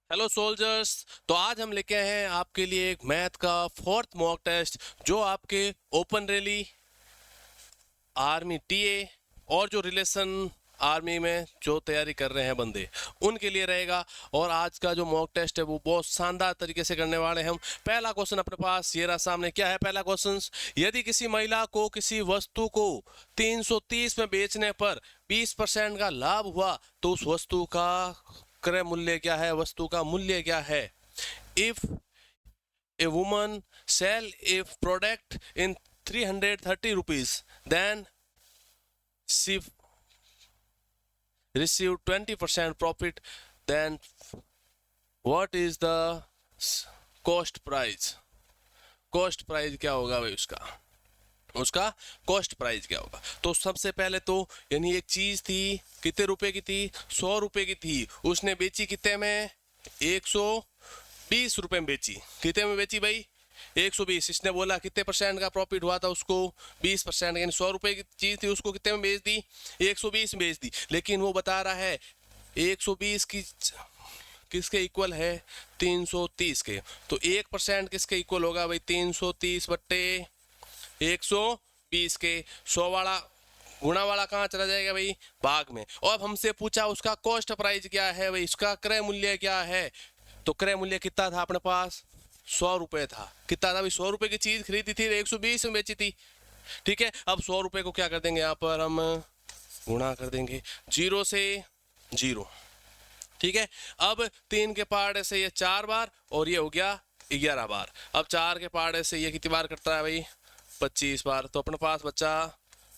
Hello soldiers. तो आज हम लेके आए हैं आपके लिए एक मैथ का फोर्थ मॉक टेस्ट जो आपके ओपन रैली, आर्मी टीए और जो रिलेशन आर्मी में जो तैयारी कर रहे हैं बंदे उनके लिए रहेगा। और आज का जो मॉक टेस्ट है वो बहुत शानदार तरीके से करने वाले हैं हम। पहला क्वेश्चन अपने पास ये रहा सामने। क्या है पहला क्वेश्चन? यदि किसी महिला को किसी वस्तु को 330 में बेचने पर 20% का लाभ हुआ तो उस वस्तु का क्रय मूल्य क्या है, वस्तु का मूल्य क्या है? If a woman sell a product in 330 rupees, then she receive 20% profit, then what is the cost price? Cost price क्या होगा भाई उसका? उसका कॉस्ट प्राइस क्या होगा? तो सबसे पहले तो यानी एक चीज थी, कितने रुपए की थी? 100 रुपए की थी। उसने बेची कितने में? 120 रुपए में बेची। कितने में बेची भाई? 120। इसने बोला कितने परसेंट का प्रॉफिट हुआ था उसको? 20%। यानी 100 रुपए की चीज थी, उसको कितने में बेच दी? 120 में बेच दी। लेकिन वो बता रहा है 120 की किसके इक्वल है? 330 के। तो 1% किसके इक्वल होगा भाई? 330 बट्टे 120 के। 100 वाला गुणा वाला कहाँ चला जाएगा भाई? भाग में। और अब हमसे पूछा उसका कॉस्ट प्राइस क्या है भाई, इसका क्रय मूल्य क्या है। तो क्रय मूल्य कितना था अपने पास? 100 रुपए था। कितना था भाई? 100 रुपए की चीज खरीदी थी, 120 में बेची थी। ठीक है, अब 100 रुपए को क्या कर देंगे यहाँ पर हम? गुणा कर देंगे 0 से 0। ठीक है, अब 3 के पार्ट से ये 4 बार और ये हो गया 11 बार। अब 4 के पार्ट से ये कितनी बार करता है भाई? 25 बार। तो अपने पास बच्चा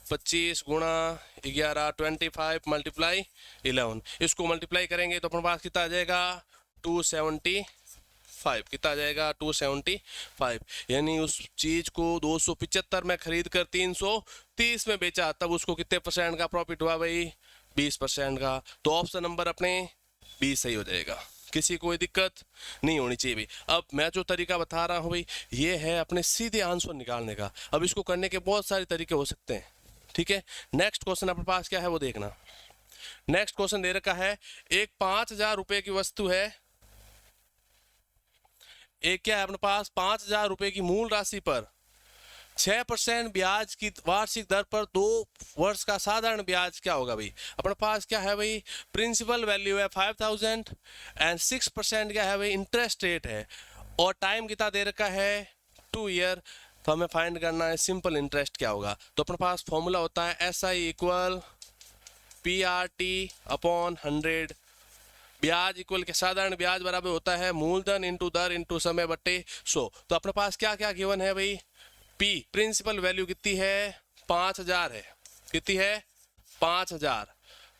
25 गुणा 11, 25 मल्टीप्लाई 11। इसको मल्टीप्लाई करेंगे तो अपने पास कितना आ जाएगा? 275। कितना आ जाएगा? 275। यानी उस चीज को 275 में खरीद कर 330 में बेचा, तब उसको कितने परसेंट का प्रॉफिट हुआ भाई? 20% का। तो ऑप्शन नंबर अपने 20 सही हो जाएगा। किसी कोई दिक्कत नहीं होनी चाहिए भाई। अब मैं जो तरीका बता रहा हूँ भाई, ये है अपने सीधे आंसर निकालने का। अब इसको करने के बहुत सारे तरीके हो सकते हैं। ठीक है, नेक्स्ट क्वेश्चन अपने पास क्या है वो देखना। नेक्स्ट क्वेश्चन दे रखा है, एक 5,000 रुपए की वस्तु है। एक क्या है अपने पास? 5,000 रुपए की मूल राशि पर 6% ब्याज की वार्षिक दर पर 2 वर्ष का साधारण ब्याज क्या होगा भाई? अपने पास क्या है भाई? प्रिंसिपल वैल्यू है 5,000 एंड 6% क्या है भाई? इंटरेस्ट रेट है। और टाइम कितना दे रखा है? 2 ईयर। तो हमें फाइंड करना है सिंपल इंटरेस्ट क्या होगा। तो अपने पास फॉर्मूला होता है SI इक्वल PRT अपॉन 100। ब्याज इक्वल के साधारण ब्याज बराबर होता है मूलधन इंटू दर इंटू समय बट्टे 100। तो अपने पास क्या क्या गिवन है भाई? पी प्रिंसिपल वैल्यू कितनी है? 5,000 है। कितनी है? 5,000।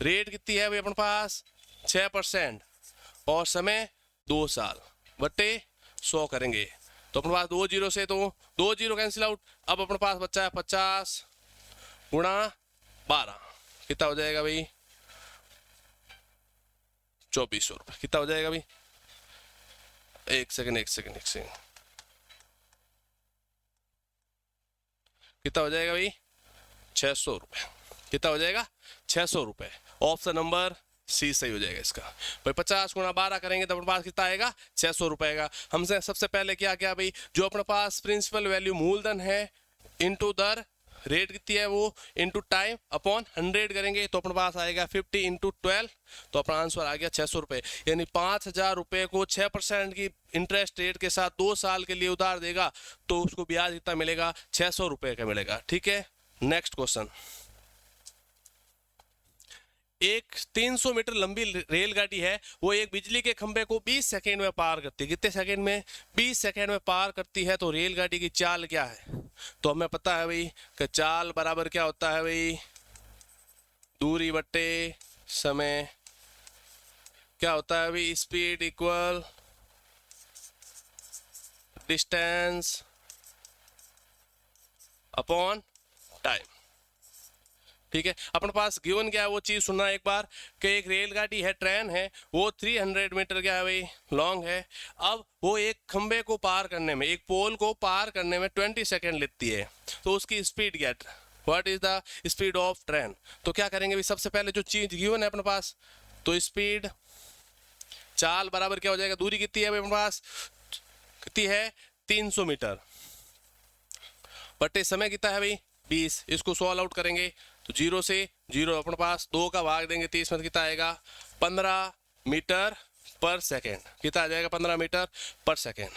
रेट कितनी है भाई अपने पास? 6%। और समय 2 साल बट्टे 100 करेंगे तो अपने पास 2 जीरो से तो 2 जीरो कैंसिल आउट। अब अपने पास बच्चा है 50 गुणा 12। कितना हो जाएगा भाई? 2400 रुपये। कितना हो जाएगा भाई? एक सेकंड एक सेकंड एक सेकंड। कितना हो जाएगा भाई? 600 रुपये। कितना हो जाएगा? 600 रुपये। ऑप्शन नंबर सी सही हो जाएगा इसका भाई। 50 गुणा 12 करेंगे तो अपने पास कितना आएगा? 600 रुपये का। हमसे सबसे पहले क्या क्या भाई? जो अपने पास प्रिंसिपल वैल्यू मूलधन है इंटू दर, रेट कितनी है वो, इंटू टाइम अपॉन 100 करेंगे तो अपने पास आएगा 50 इंटू 12। तो अपना आंसर आ गया 600 रुपये। यानी 5,000 रुपये को 6% की इंटरेस्ट रेट के साथ 2 साल के लिए उधार देगा तो उसको ब्याज कितना मिलेगा? 600 रुपये का मिलेगा। ठीक है, नेक्स्ट क्वेश्चन। एक 300 मीटर लंबी रेलगाड़ी है, वो एक बिजली के खंभे को 20 सेकेंड में पार करती है। कितने सेकेंड में? 20 सेकेंड में पार करती है। तो रेलगाड़ी की चाल क्या है? तो हमें पता है भाई कि चाल बराबर क्या होता है भाई? दूरी बट्टे समय। क्या होता है भाई? Speed equal distance upon time. ठीक है, अपने पास गिवन क्या है वो चीज सुनना एक बार कि एक रेलगाड़ी है, ट्रेन है, वो 300 मीटर क्या है भाई? लॉन्ग है। अब वो एक खंबे को पार करने में, एक पोल को पार करने में 20 सेकेंड लेती है। तो उसकी स्पीड क्या? What is the speed of train? तो क्या करेंगे भाई? सबसे पहले जो चीज गिवन है अपने पास, तो स्पीड चाल बराबर क्या हो जाएगा, दूरी कितनी है अपने पास, कितनी है 300 मीटर, बटे समय कितना है भाई 20, इसको सॉल्व आउट करेंगे तो 0 से 0 अपने पास 2 का भाग देंगे 30 में, कितना आएगा 15 मीटर पर सेकेंड, कितना आ जाएगा 15 मीटर पर सेकेंड।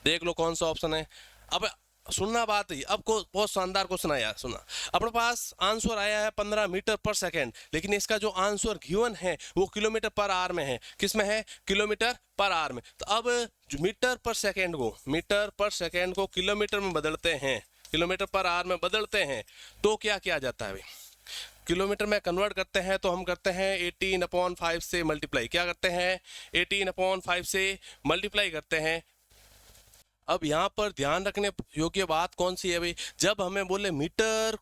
देख लो कौन सा ऑप्शन है। अब सुनना बात ही, अब को बहुत शानदार क्वेश्चन आया, सुना अपने पास आंसर आया है 15 मीटर पर सेकेंड, लेकिन इसका जो आंसर गिवन है वो किलोमीटर पर आवर में है, किस में है, किलोमीटर पर आवर में। तो अब जो मीटर पर सेकेंड को किलोमीटर में बदलते हैं, किलोमीटर पर आवर में बदलते हैं तो क्या किया जाता है भाई, किलोमीटर में कन्वर्ट करते हैं तो हम करते हैं 18/5 से मल्टीप्लाई, क्या करते हैं 18/5 से मल्टीप्लाई करते हैं। अब यहाँ पर ध्यान रखने योग्य बात कौन सी है भाई, जब हमें बोले मीटर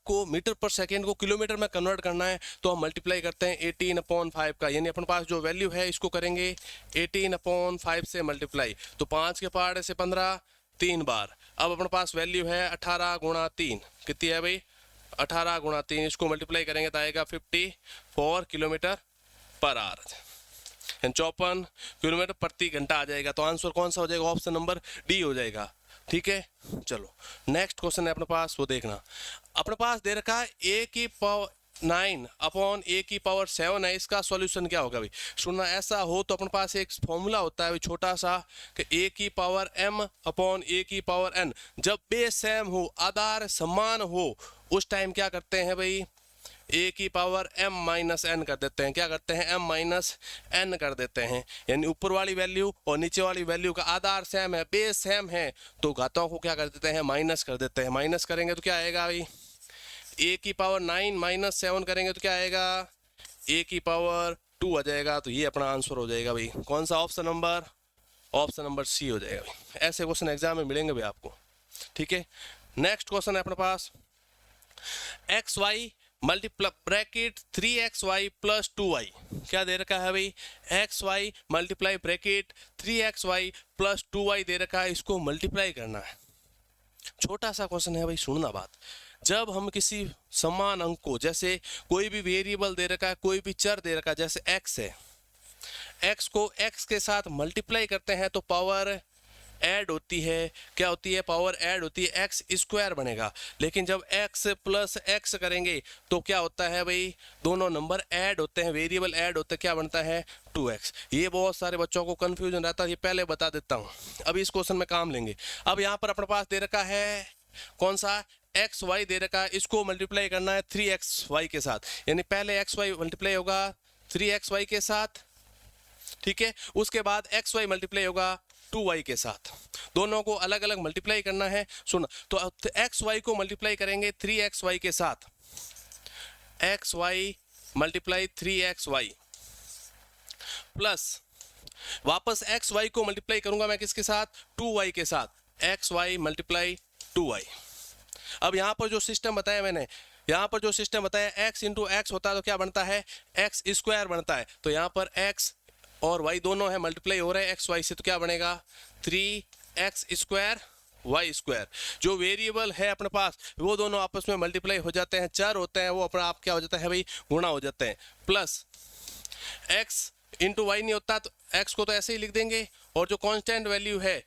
पर सेकेंड को किलोमीटर में कन्वर्ट करना है तो हम मल्टीप्लाई करते हैं 18/5 का, यानी अपने पास जो वैल्यू है इसको करेंगे 18/5 से मल्टीप्लाई, तो 5 के पार्ट से 15 3 बार। अब अपने पास वैल्यू है 18 गुणा 3, कितनी है भाई 18 गुणा 3, इसको मल्टीप्लाई करेंगे तो आएगा 54 किलोमीटर पर आवर, 54 किलोमीटर प्रति घंटा आ जाएगा। तो आंसर कौन सा हो जाएगा, ऑप्शन नंबर डी हो जाएगा। ठीक है, चलो नेक्स्ट क्वेश्चन है अपने पास, वो देखना। अपने पास दे रखा है a की पावर 9/a⁻7 है, इसका सॉल्यूशन क्या होगा भाई, सुनना। ऐसा हो तो अपने पास एक फॉर्मूला होता है छोटा सा कि a⁻m/a⁻n, जब बेस सेम हो, आधार समान हो, उस टाइम क्या करते हैं भाई, a⁻m-n कर देते हैं, क्या करते हैं m-n कर देते हैं, यानी ऊपर वाली वैल्यू और नीचे वाली वैल्यू का आधार सेम है, बेस सेम है, तो घातों को क्या कर देते हैं, माइनस कर देते हैं। माइनस करेंगे तो क्या आएगा भाई, a⁻9 - 7 करेंगे तो क्या आएगा, a⁻2 आ जाएगा। तो ये अपना आंसर हो जाएगा भाई, कौन सा option number, option number C हो जाएगा भाई। ऐसे क्वेश्चन एग्जाम में मिलेंगे भाई आपको। ठीक है, नेक्स्ट क्वेश्चन है अपने पास, xy multiply bracket 3xy + 2y, क्या दे रखा है भाई, xy multiply bracket 3xy + 2y दे रखा है, इसको मल्टीप्लाई करना है। छोटा सा क्वेश्चन है भाई, सुनना बात। जब हम किसी समान अंक को, जैसे कोई भी वेरिएबल दे रखा है, कोई भी चर दे रखा है, जैसे x है, x को x के साथ मल्टीप्लाई करते हैं तो पावर ऐड होती है, क्या होती है, पावर ऐड होती है, x² बनेगा। लेकिन जब x + x करेंगे तो क्या होता है भाई, दोनों नंबर ऐड होते हैं, वेरिएबल ऐड होते हैं, क्या बनता है 2x। ये बहुत सारे बच्चों को कंफ्यूजन रहता है, ये पहले बता देता हूँ, अभी इस क्वेश्चन में काम लेंगे। अब यहाँ पर अपने पास दे रखा है कौन सा, xy दे रखा है, इसको मल्टीप्लाई करना है 3xy के साथ, यानी पहले xy मल्टीप्लाई होगा 3xy के साथ, ठीक है, उसके बाद xy मल्टीप्लाई होगा 2y के साथ, दोनों को अलग अलग मल्टीप्लाई करना है। सुन, तो xy को मल्टीप्लाई करेंगे 3xy के साथ, xy मल्टीप्लाई 3xy प्लस वापस xy को मल्टीप्लाई करूंगा मैं किसके साथ, 2y के साथ, xy मल्टीप्लाई 2y। अब यहाँ पर जो सिस्टम बताया मैंने, यहाँ पर जो सिस्टम बताया x × x होता है तो क्या बनता है, x² बनता है। तो यहाँ पर x और y दोनों है मल्टीप्लाई हो रहे हैं x y से, तो क्या बनेगा 3x² y²। जो वेरिएबल है अपने पास वो दोनों आपस में मल्टीप्लाई हो जाते हैं, चर होते हैं वो अपना आप क्या हो जाता है भाई, गुणा हो जाते हैं। प्लस x × y नहीं होता तो x को तो ऐसे ही लिख देंगे, और जो कांस्टेंट वैल्यू है,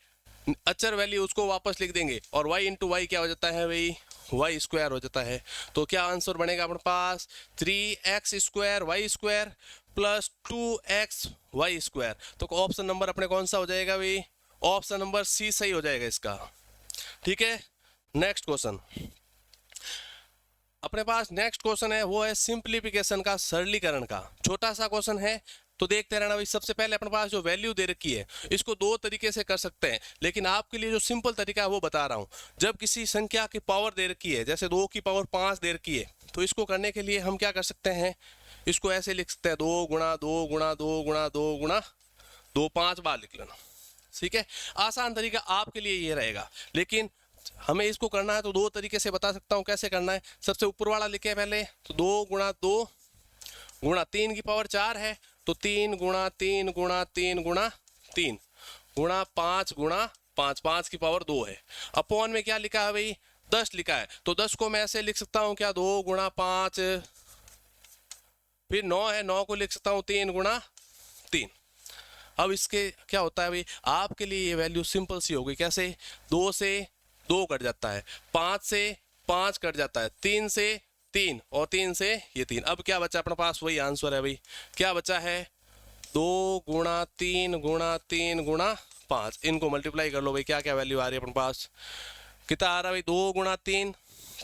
अचर वैल्यू, उसको वापस लिख देंगे, और y × y क्या हो जाता है भाई, y² हो जाता है। तो क्या आंसर बनेगा अपने पास 3x² y² + 2x y²। तो ऑप्शन नंबर अपने कौन सा हो जाएगा भाई, ऑप्शन नंबर सी सही हो जाएगा इसका। ठीक है, नेक्स्ट क्वेश्चन अपने पास, नेक्स्ट क्वेश्चन है वो है सिंप्लीफिकेशन का, सरलीकरण का। छोटा सा क्वेश्चन है तो देखते रहना भाई। सबसे पहले अपने पास जो वैल्यू दे रखी है इसको दो तरीके से कर सकते हैं, लेकिन आपके लिए जो सिंपल तरीका है वो बता रहा हूँ। जब किसी संख्या की पावर दे रखी है, जैसे 2 की पावर 5 दे रखी है, तो इसको करने के लिए हम क्या कर सकते हैं, इसको ऐसे लिख सकते हैं 2 × 2 × 2 × 2 × 2, 5 बार लिख लेना। ठीक है, आसान तरीका आपके लिए ये रहेगा, लेकिन हमें इसको करना है तो दो तरीके से बता सकता हूँ कैसे करना है। सबसे ऊपर वाला लिखे पहले, तो 2 × 2 × 3 की पावर 4 है, तो 3 × 3 × 3 × 3 × 5 × 5, 5 की पावर 2 है। अपॉन में क्या लिखा है भाई, 10 लिखा है, तो 10 को मैं ऐसे लिख सकता हूँ क्या, 2 × 5, फिर 9 है, 9 को लिख सकता हूँ 3 × 3। अब इसके क्या होता है भाई, आपके लिए ये वैल्यू सिंपल सी होगी। कैसे, 2 से 2 कट जाता है, 5 से 5 कट जाता है, 3 से 3 और 3 से ये 3। अब क्या बचा अपने पास, वही आंसर है भाई। क्या बचा है, 2 गुणा 3 गुणा 3 गुणा 5। इनको मल्टीप्लाई कर लो भाई, क्या क्या वैल्यू आ रही है अपने पास, कितना आ रहा है भाई, 2 गुणा 3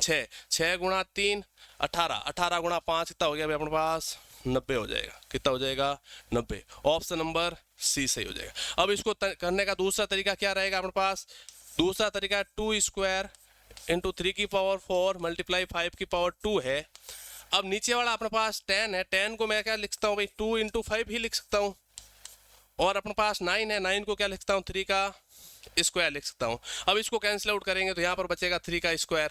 6, 6 गुणा 3 18, 18 गुणा 5 कितना हो गया भाई अपने पास, 90 हो जाएगा। कितना हो जाएगा, 90। ऑप्शन नंबर सी सही हो जाएगा। अब इसको करने का दूसरा तरीका क्या रहेगा अपने पास, दूसरा तरीका 2 स्क्वायर इंटू 3 की पावर 4 मल्टीप्लाई 5 की पावर 2 है। अब नीचे वाला अपने पास 10 है, 10 को मैं क्या लिख सकता हूँ भाई, 2 इंटू 5 ही लिख सकता हूँ। और अपने पास 9 है, 9 को क्या लिख सकता हूँ, 3 का स्क्वायर लिख सकता हूँ। अब इसको कैंसिल आउट करेंगे तो यहाँ पर बचेगा 3 का स्क्वायर,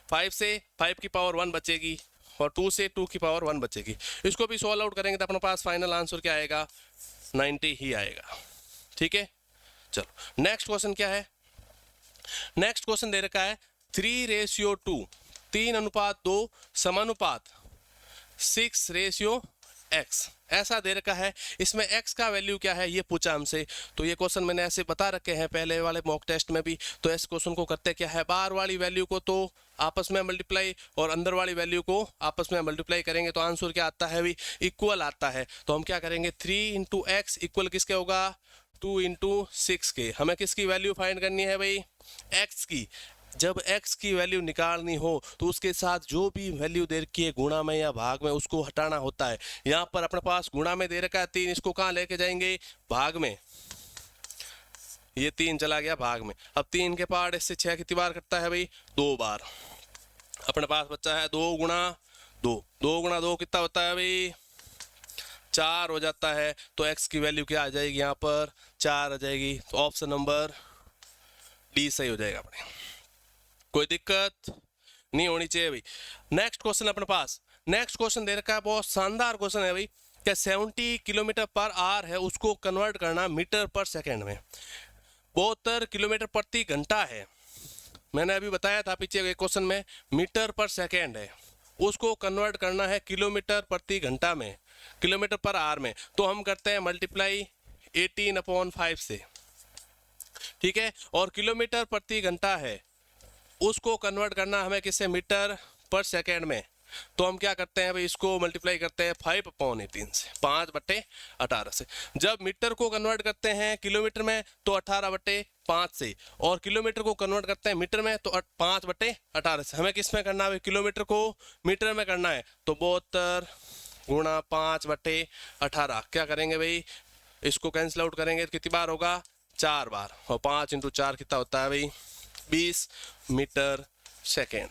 5 से 5 की पावर 1 बचेगी और 2 से 2 की पावर 1 बचेगी। इसको भी सॉल्व आउट करेंगे तो अपने पास फाइनल आंसर क्या आएगा, 90 ही आएगा। ठीक है, चलो नेक्स्ट क्वेश्चन क्या है। नेक्स्ट क्वेश्चन दे रखा है 3:2, 3:2 समानुपात 6:x, ऐसा दे रखा है। इसमें x का वैल्यू क्या है ये पूछा हमसे। तो ये क्वेश्चन मैंने ऐसे बता रखे हैं पहले वाले मॉक टेस्ट में भी। तो इस क्वेश्चन को करते क्या है, बाहर वाली वैल्यू को तो आपस में मल्टीप्लाई और अंदर वाली वैल्यू को आपस में मल्टीप्लाई करेंगे तो आंसर क्या आता है भाई, इक्वल आता है। तो हम क्या करेंगे, 3 इंटू एक्स इक्वल किसके होगा, 2 इंटू 6 के। हमें किसकी वैल्यू फाइंड करनी है भाई, x की। जब x की वैल्यू निकालनी हो तो उसके साथ जो भी वैल्यू दे रखी है गुणा में या भाग में उसको हटाना होता है। यहाँ पर अपने पास गुणा में दे रखा है 3, इसको कहाँ लेके जाएंगे, भाग में। ये 3 चला गया भाग में। अब 3 के पार्ट इससे 6 कितनी बार कटता है भाई, 2 बार। अपने पास बच्चा है 2 गुणा 2, 2 गुणा 2 कितना होता है भाई, 4 हो जाता है। तो x की वैल्यू क्या आ जाएगी, यहाँ पर 4 आ जाएगी। तो ऑप्शन नंबर डी सही हो जाएगा अपने, कोई दिक्कत नहीं होनी चाहिए भाई। नेक्स्ट क्वेश्चन अपने पास, नेक्स्ट क्वेश्चन दे रखा है, बहुत शानदार क्वेश्चन है भाई। क्या 70 किलोमीटर पर आवर है, उसको कन्वर्ट करना मीटर पर सेकंड में। 72 किलोमीटर प्रति घंटा है, मैंने अभी बताया था पीछे क्वेश्चन में, मीटर पर सेकंड है, उसको कन्वर्ट करना है किलोमीटर प्रति घंटा में, किलोमीटर पर आवर में। तो हम करते हैं मल्टीप्लाई 18/5 से, ठीक है। और किलोमीटर प्रति घंटा है, उसको कन्वर्ट करना हमें किससे, मीटर पर सेकेंड में। तो हम क्या करते हैं भाई, इसको मल्टीप्लाई करते हैं 5/18 से, 5/18 से। जब मीटर को कन्वर्ट करते हैं किलोमीटर में तो 18/5 से, और किलोमीटर को कन्वर्ट करते हैं मीटर में तो 5/18 से। हमें किस में करना है, किलोमीटर को मीटर में करना है। तो 72 गुणा 5/18 क्या करेंगे भाई, इसको कैंसिल आउट करेंगे तो कितनी बार होगा, 4 बार। और 5 इंटू 4 कितना होता है भाई, 20 मीटर सेकेंड।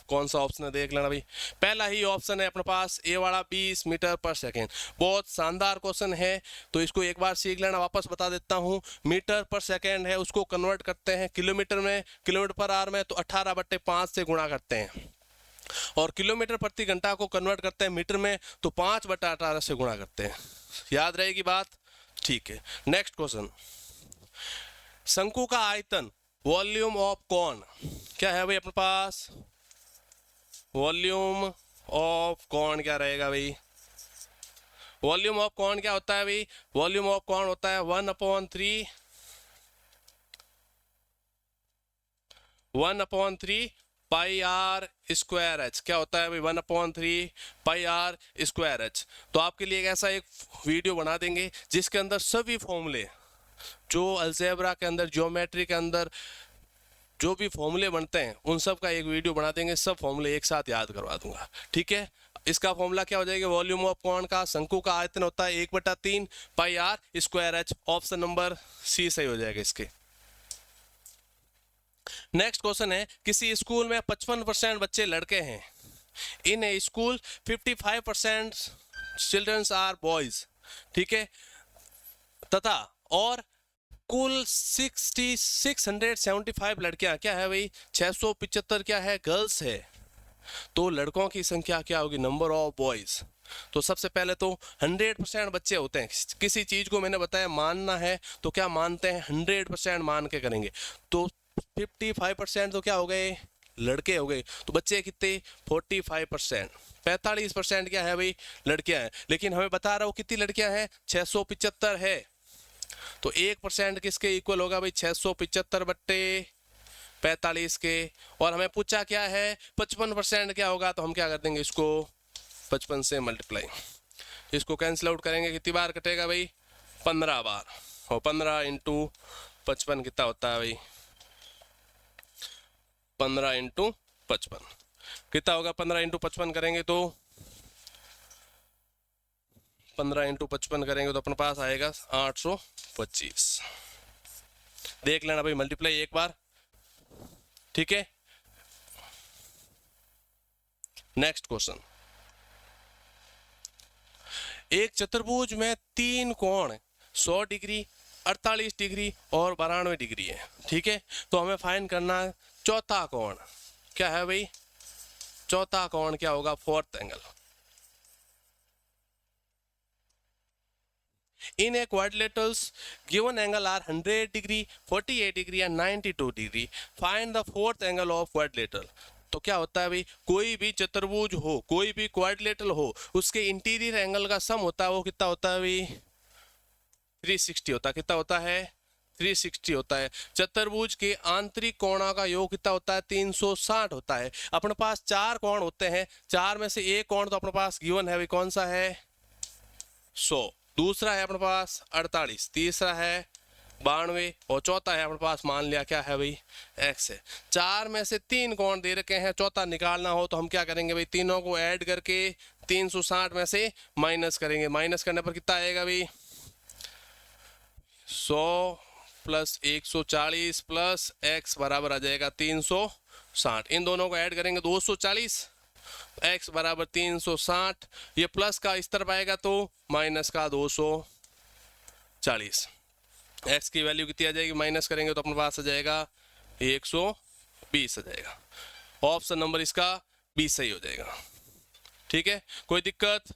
कौन सा ऑप्शन है देख लेना भाई, पहला ही ऑप्शन है अपने पास, ए वाला 20 मीटर पर सेकेंड। बहुत शानदार क्वेश्चन है, तो इसको एक बार सीख लेना। वापस बता देता हूँ, मीटर पर सेकेंड है, उसको कन्वर्ट करते हैं किलोमीटर में, किलोमीटर पर आवर में तो 18/5 से गुणा करते हैं। और किलोमीटर प्रति घंटा को कन्वर्ट करते हैं मीटर में तो 5/18 से गुणा करते हैं। याद रहेगी बात, ठीक है। नेक्स्ट क्वेश्चन, शंकु का आयतन, वॉल्यूम ऑफ कॉन क्या है भाई अपने पास, वॉल्यूम ऑफ कॉन क्या रहेगा भाई, वॉल्यूम ऑफ कॉन क्या होता है भाई, वॉल्यूम ऑफ कॉन होता है 1/3 पाई आर स्क्वायर एच। क्या होता है भाई, 1/3 पाई आर स्क्वायर एच। तो आपके लिए एक ऐसा एक वीडियो बना देंगे जिसके अंदर सभी फॉर्मूले, जो अलजेब्रा के अंदर, ज्योमेट्री के अंदर जो भी फॉर्मूले बनते हैं उन सब का एक वीडियो बना देंगे, सब फॉर्मूले एक साथ याद करवा दूंगा, ठीक है। इसका फॉर्मूला क्या हो जाएगा, वॉल्यूम ऑफ कॉन का, शंकु का आयतन होता है 1/3 pi R square H. Option number C सही हो जाएगा इसके। नेक्स्ट क्वेश्चन है, किसी स्कूल में 55% बच्चे लड़के हैं, इन ए स्कूल 55% चिल्ड्रंस आर बॉयज, ठीक है, तथा और कुल 675 लड़कियां क्या है भाई, 675 क्या है, गर्ल्स है। तो लड़कों की संख्या क्या होगी, नंबर ऑफ बॉयज। तो सबसे पहले तो 100% बच्चे होते हैं, किसी चीज को मैंने बताया मानना है तो क्या मानते हैं, 100% मान के करेंगे। तो 55% तो क्या हो गए, लड़के हो गए, तो बच्चे कितने 45%। 45% क्या है भाई, लड़कियां हैं। लेकिन हमें बता रहा हूँ कितनी लड़कियां हैं, 675 है। तो 1% किसके इक्वल होगा भाई, 675 बट्टे 45 के। और हमें पूछा क्या है 55% क्या होगा, तो हम क्या कर देंगे इसको 55 से मल्टीप्लाई, इसको कैंसिल आउट करेंगे, कितनी बार कटेगा भाई 15 बार। और 15 इंटू 55 कितना होता है भाई, 15 इंटू 55 कितना होगा, 15 इंटू 55 करेंगे तो 15 इंटू 55 करेंगे तो अपने पास आएगा 825। देख लेना भाई मल्टीप्लाई एक बार, ठीक है। नेक्स्ट क्वेश्चन, एक चतुर्भुज में 3 कोण 100 डिग्री, 48 डिग्री और 92 डिग्री है, ठीक है। तो हमें फाइंड करना है चौथा कोण क्या है भाई, चौथा कोण क्या होगा, fourth angle. In a quadrilaterals, given angle are 100 degree, 48 degree and 92 degree. Find the fourth angle of quadrilateral. तो क्या होता है भाई, कोई भी चतुर्भुज हो, कोई भी क्वाड्रिलेटरल हो, उसके इंटीरियर एंगल का सम होता है, वो कितना होता है भाई 360 होता है। कितना होता है 360 होता है। चतुर्भुज के आंतरिक कोणों का योग कितना होता है 360 होता है। अपने पास 4 कोण होते हैं, 4 में से एक कोण तो अपने पास गिवन है भाई, कौन सा है 100, दूसरा है अपने पास 48, तीसरा है 92 और चौथा है अपने पास मान लिया क्या है भाई x है। 4 में से 3 कोण दे रखे हैं, चौथा निकालना हो तो हम क्या करेंगे भाई, तीनों को ऐड करके 360 में से माइनस करेंगे। माइनस करने पर कितना आएगा भाई 100 प्लस 140 प्लस x बराबर आ जाएगा 360। इन दोनों को ऐड करेंगे 240, x बराबर 360, ये प्लस का इस तरफ आएगा तो माइनस का 240। x की वैल्यू कितनी आ जाएगी, माइनस करेंगे तो अपने पास आ जाएगा 120 आ जाएगा। ऑप्शन नंबर इसका 20 सही हो जाएगा, ठीक है। कोई दिक्कत